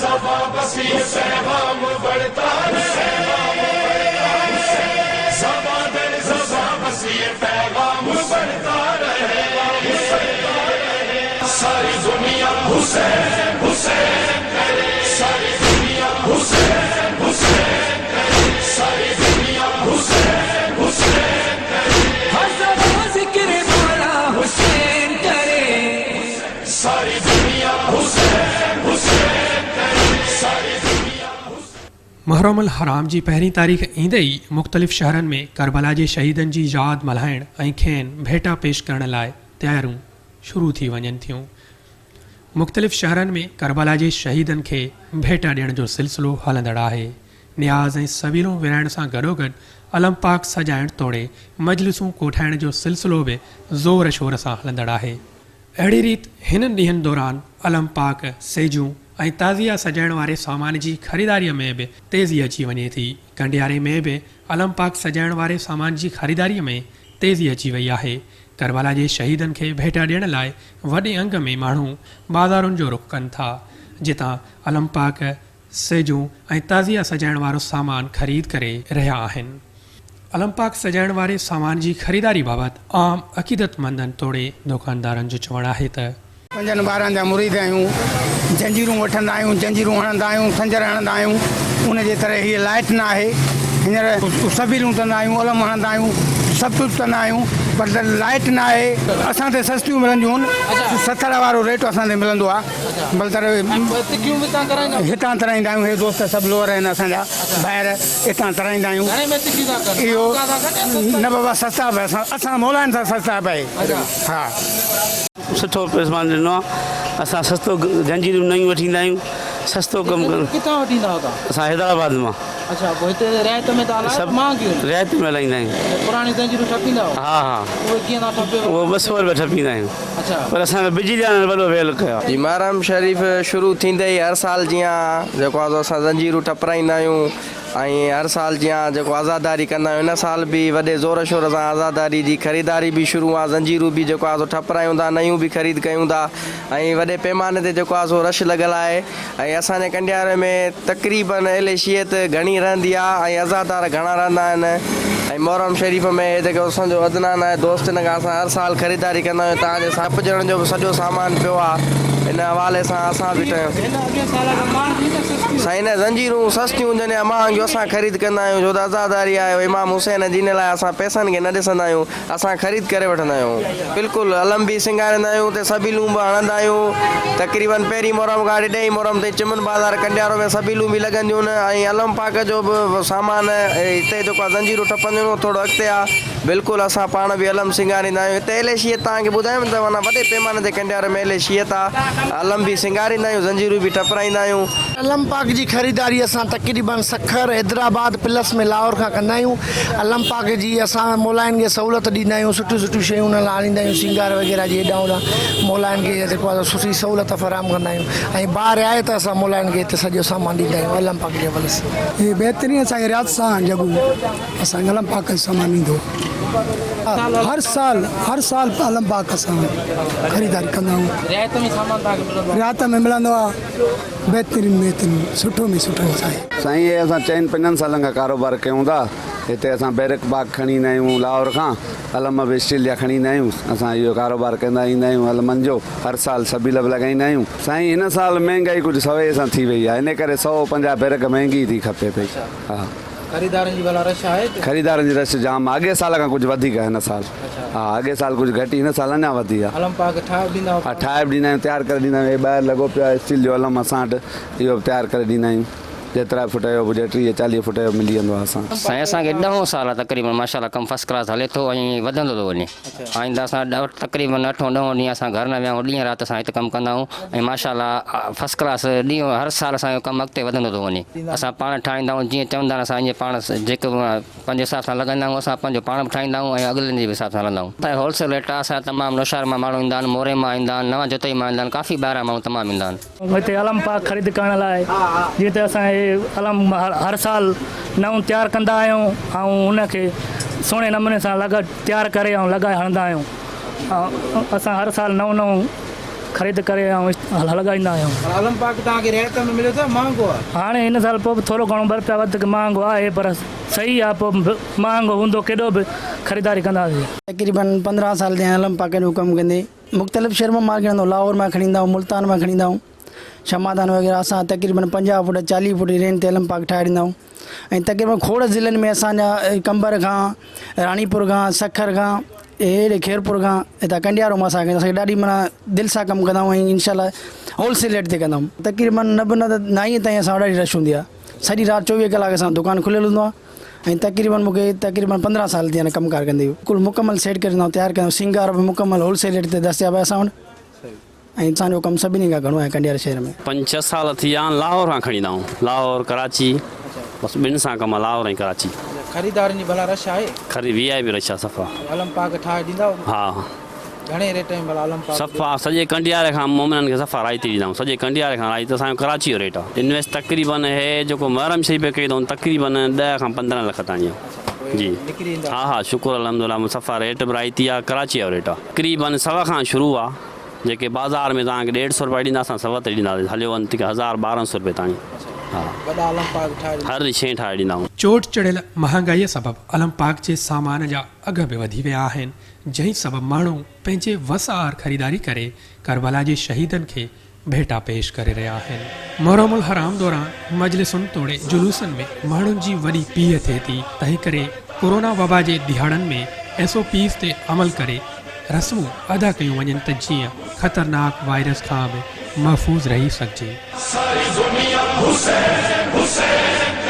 ज़बां बस ये पैगाम बढ़ता रहे, ज़बां दर ज़बां बस ये पैगाम बढ़ता रहे, सारी दुनिया हुसैन हुसैन करे, सारी दुनिया हुसैन हुसैन करे, सारी दुनिया हुसैन हुसैन करे, हर ज़बां ज़िक्र मौला हुसैन करे, सारी दुनिया हुसैन हुसैन करे, सारी दुनिया। मुहर्रम हराम जी पहिरीं तारीख़ ईंदे ई मुख़्तलिफ़ शहरनि में करबला जे शहीदनि जी यादि मल्हाइण ऐं खेनि भेटा पेश करण लाइ तयारियूं शुरू थी वञनि थियूं। मुख़्तलिफ़ शहरनि में करबला जे शहीदनि खे भेटा ॾियण जो सिलसिलो हलंदड़ आहे। न्याज़ ऐं सवीरूं विराइण सां गॾोगॾु अलम पाक सजाइण तोड़े मजलिसूं कोठाइण जो सिलसिलो बि ज़ोर शोर सां हलंदड़ आहे। अहिड़ी रीति हिन ॾींहंनि दौरान अलम पाक सेजूं ऐं ताज़िया सजाइण वारे सामान जी ख़रीदारीअ में बि तेज़ी अची वञे थी। कंडियारे में बि अलम पाक सजाइण वारे सामान जी ख़रीदारीअ में तेज़ी अची वई आहे। करबला जे शहीदनि खे भेटा ॾियण लाइ वॾे अंग में माण्हू बाज़ारुनि जो रुख़ कनि था, जितां अलम पाक सेजूं ऐं ताज़िया सजाइण वारो सामान ख़रीद करे रहिया आहिनि। अलम पाक सजाइण वारे सामान जी ख़रीदारी बाबति आम अक़ीदतमंदनि तोड़े दुकानदारनि जो चवणु आहे त पंजनि ॿारनि जा मुरीद आहियूं, जंजीरूं वठंदा आहियूं, जंजीरूं हणंदा आहियूं, खंजर हणंदा आहियूं, उन जे तरह हीअ लाइट न आहे। हींअर सभीरूं कंदा आहियूं, अलम हणंदा आहियूं, सभु कुझु कंदा आहियूं, पर लाइट न आहे। असां ते सस्तियूं मिलंदियूं आहिनि, 70 वारो रेट असां ते मिलंदो आहे। बलतर हितां तराईंदा आहियूं, हे दोस्त सभु लोअर आहिनि असांजा ॿाहिरि, हितां तराईंदा आहियूं। इहो न बाबा सस्ता पिया, असां मौलाइनि सां सस्ता पए। हा सुठो सामान ॾिनो आहे। असां सस्तो जंजीरूं नयूं वठी ईंदा आहियूं, सस्तो कमु कनि। किथां वठी ईंदा आहियो तव्हां? असां हैदराबाद मां। अच्छा, पोइ हिते रिआयत में तव्हां सभु महांगियूं रिआयत में हलाईंदा आहियूं। पुराणी जंजीरूं ठपींदा आहियो? हा हा, उहे कीअं था ठपे? उहो 200 रुपया ठपींदा आहियूं। अच्छा, पर असां बिजली जा वॾो वेल कयो आहे। मुहर्रम शरीफ़ शुरू थींदे ई हर साल जीअं जेको आहे असां जंजीरूं टपराईंदा आहियूं ऐं हर साल जीअं जेको आज़ादारी कंदा आहियूं, हिन साल बि वॾे ज़ोर शोर सां आज़ादारी जी ख़रीदारी बि शुरू आहे। जंजीरूं बि जेको आहे सो ठपरायूं था, नयूं बि ख़रीद कयूं था ऐं वॾे पैमाने ते जेको आहे सो रश लॻल आहे। ऐं असांजे कंडियारे में तक़रीबन एलेशियत घणी रहंदी आहे ऐं अज़ादार घणा रहंदा आहिनि। ऐं मुहर्रम शरीफ़ में जेको असांजो अदनान आहे दोस्त, हिन खां असां हर साल ख़रीदारी कंदा आहियूं। तव्हांजे सपजण जो बि सॼो सामान पियो आहे, हिन हवाले सां असां बि साईं न जंजीरूं सस्तियूं हुजनि या महांगियूं असां ख़रीद कंदा आहियूं, छो त आज़ादारी आहे। इमाम हुसैन जिन लाइ असां पैसनि खे न ॾिसंदा आहियूं, असां ख़रीद करे वठंदा आहियूं। बिल्कुलु अलम बि सिंगारींदा आहियूं, उते सबीलूं बि हणंदा आहियूं। तक़रीबन पहिरीं मुहर्रम खां 2 मुहर्रम ताईं चिमन बाज़ार कंडियारो में सबीलूं बि लॻंदियूं आहिनि ऐं अलम पाक जो बि सामान हिते जेको आहे जंजीरूं ठपंदियूं थोरो अॻिते आहे। बिल्कुलु असां पाण बि अलम सिंगारींदा आहियूं। हिते एलेशियत तव्हांखे ॿुधायूं त माना वॾे पैमाने ते कंडियारे में एलेशियत आहे। अलम बि सिंगारींदा आहियूं, जंजीरूं बि टपराईंदा आहियूं। अलम पाक जी ख़रीदारी असां तक़रीबन सखर हैदराबाद प्लस में लाहौर खां कंदा आहियूं। अलम पाक जी असां मौलाइनि खे सहूलियत ॾींदा आहियूं, सुठियूं सुठियूं शयूं हुन लाइ आणींदा आहियूं, सिंगार वग़ैरह जी हेॾां होॾां मौलाइनि खे जेको आहे सुठी सहूलियत फराहम कंदा आहियूं। ऐं ॿाहिरि आहे त असां मौलाइनि खे हिते सॼो सामान ॾींदा आहियूं अलम पाक जे हवाले सां। हीअ बहितरीन असांखे रियात सां जॻू असांखे अलम पाक जो सामान ईंदो। हर साल अलम पाक असां ख़रीदारी कंदा आहियूं। रिआयत में सामान तव्हांखे मिलंदो आहे? रियात में मिलंदो आहे, बहितरीन सुठो में सुठो। साईं हे असां 4-5 सालनि खां कारोबार कयूं था। हिते असां बैरक बाग खणी ईंदा आहियूं लाहौर खां, अलम बि स्टील जा खणी ईंदा आहियूं। असां इहो कारोबार कंदा ईंदा आहियूं अलमनि जो। हर साल सबील बि लॻाईंदा आहियूं। साईं हिन साल महांगाई कुझु सवै सां थी वई आहे, इन करे 150 बैरक महांगी थी खपे पई। हा, ख़रीदारनि जी भला रश आहे? ख़रीदारनि जी रश जाम आहे। अॻे साल खां कुझु वधीक आहे हिन साल। हा, अॻे साल कुझु घटि, हिन साल अञा वधी आहे। अलम पाक ठाहे ॾींदा? हा, ठाहे बि ॾींदा आहियूं, तयारु करे ॾींदा आहियूं। ॿाहिरि लॻो पियो आहे स्टील जो अलम असां वटि, इहो बि तयारु करे ॾींदा आहियूं। जेतिरा फुट जो हुजे 30-40 फुट जो मिली वेंदो आहे असां। साईं असांखे 10 साल तक़रीबन माशाल्लाह कमु फस्ट क्लास हले थो ऐं वधंदो थो वञे। आईंदा असां तक़रीबन 8-9 ॾींहं असां घर न वियाऊं, ॾींहं राति असां हिते कमु कंदा आहियूं ऐं माशाल्लाह फस्ट क्लास ॾींहं हर साल असांजो कमु अॻिते वधंदो थो वञे। असां पाण ठाहींदा आहियूं, जीअं चवंदा आहिनि असां ईअं पाण जेको पंहिंजे हिसाब सां लॻाईंदा आहियूं, असां पंहिंजो पाण बि ठाहींदा आहियूं ऐं अॻिलनि जे बि हिसाब सां हलंदा आहियूं। असांजो होलसेल रेट आहे। असां तमामु नौशहर मां माण्हू ईंदा आहिनि, मोरे मां ईंदा आहिनि, नवां जोतई मां ईंदा आहिनि, काफ़ी ॿाहिरां माण्हू तमामु ईंदा आहिनि। हिते अलम पाक ख़रीद करण लाइ जीअं त असां अलम हर साल नऊं तयारु कंदा आहियूं ऐं उनखे सुहिणे नमूने सां तयारु करे ऐं लॻाए हणंदा आहियूं। असां हर साल नऊं ख़रीद करे ऐं लॻाईंदा आहियूं। आलम पाक तव्हांखे रेट में मिले थो महांगो आहे? हाणे हिन साल पोइ थोरो घणो ॿ रुपया वधीक महांगो आहे पर सही आहे, पोइ महांगो हूंदो केॾो बि ख़रीदारी कंदासीं। तक़रीबन 15 साल थिया आलम पाक जो कमु कंदे मुख़्तलिफ़ शहर में मार्केट में लाहौर में खणी ईंदा आहियूं, मुल्तान में खणी ईंदा आहियूं, शमादान वग़ैरह असां तक़रीबन 50 फुट 40 फुट रेंज ते आलम पाक ठाहे ॾींदा आहियूं। ऐं तक़रीबन खोड़ ज़िलनि में असांजा कंबर खां, राणीपुर खां, सखर खां, हेॾे खेरपुर खां, हितां कंडियारो मां असांखे ॾाढी माना दिलि सां कमु कंदा आहियूं ऐं इनशाला होलसेल रेट ते कंदा आहियूं। तक़रीबन 9 ताईं असां ॾाढी रश हूंदी आहे, सॼी राति 24 कलाक असां दुकानु खुलियलु हूंदो आहे। ऐं मूंखे तक़रीबन 15 साल थी हाणे कमुकारु कंदे कुल मुकमल सेट करे ॾींदा आहियूं, तयारु कंदा आहियूं। सिंगार बि मुकमल होलसेल रेट ते दस्तियाबु आहे असां वटि ऐं असांजो कमु सभिनी खां घणो आहे कंडियार शहर में। 5-6 साल थी विया लाहौर खां खणी ईंदा आहियूं, लाहौर कराची, बसि ॿिनि सां कमु आहे, लाहौर ऐं कराची। ख़रीदारनि जी भला रश आहे? VIP रश आहे सफ़ा। आलम पाक ठाहे ॾींदा? हा। घणे रेट में भला आलम पाक? सफ़ा सॼे कंडियारे खां मोमिननि खे सफ़ा राइती ॾींदा आहियूं, सॼे कंडियारे खां राइती असांजो कराची जो रेट आहे। इन्वेस्ट तक़रीबन हे जेको महरम शही पे कई अथऊं तक़रीबन 10 खां 15 लख ताईं आहे जी। हा शुक्र अलहमदुलिल्लाह सफ़ा रेट बि राइती आहे, कराची जो रेट आहे। तक़रीबन 100 खां शुरू आहे, जेके बाज़ार में तव्हांखे 150 रुपया ॾींदा असां 100 ते ॾींदासीं, हलियो वञ 1000-1200 रुपए ताईं। हा हर शइ ठाहे ॾींदा आहियूं। चोट चढ़ियल महांगाईअ सबबु आलम पाक जे सामान जा अघ बि वधी विया आहिनि, जंहिं सबबु माण्हू पंहिंजे वसार ख़रीदारी करे करबला जे शहीदनि खे भेटा पेश करे रहिया आहिनि। मुहर्रमुल हराम दौरान मजलिसुनि तोड़े जुलूसनि में माण्हुनि जी वॾी पीउ थिए थी, तंहिं करे कोरोना वबा जे दिहाड़नि में SOPs ते अमल करे रस्मूं अदा कयूं वञनि त जीअं ख़तरनाक वायरस खां बि महफ़ूज़ रही सघिजे। सारी दुनिया हुसैन हुसैन